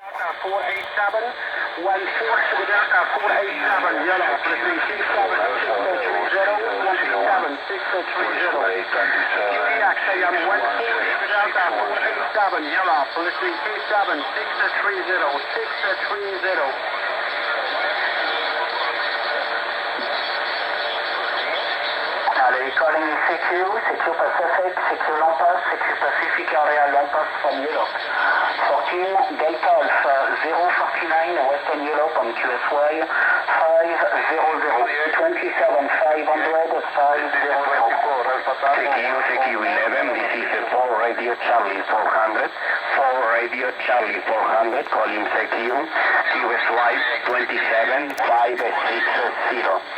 487, 14 to the Delta 487, yellow, listening 27, 6030, 27, 6030. QEX AM 14 to the Delta 487, yellow, listening 27, 630, 630. Allez, calling CQ, CQ Pacific, CQ Long Pass, CQ Pacific area Long Pass from Europe. 14, Delta Alpha 049, Western Europe on QSY 500, 27, 500, 500. CQ11, this is 4 Radio Charlie 400, 4 Radio Charlie 400, calling CQ, QSY 27, 560.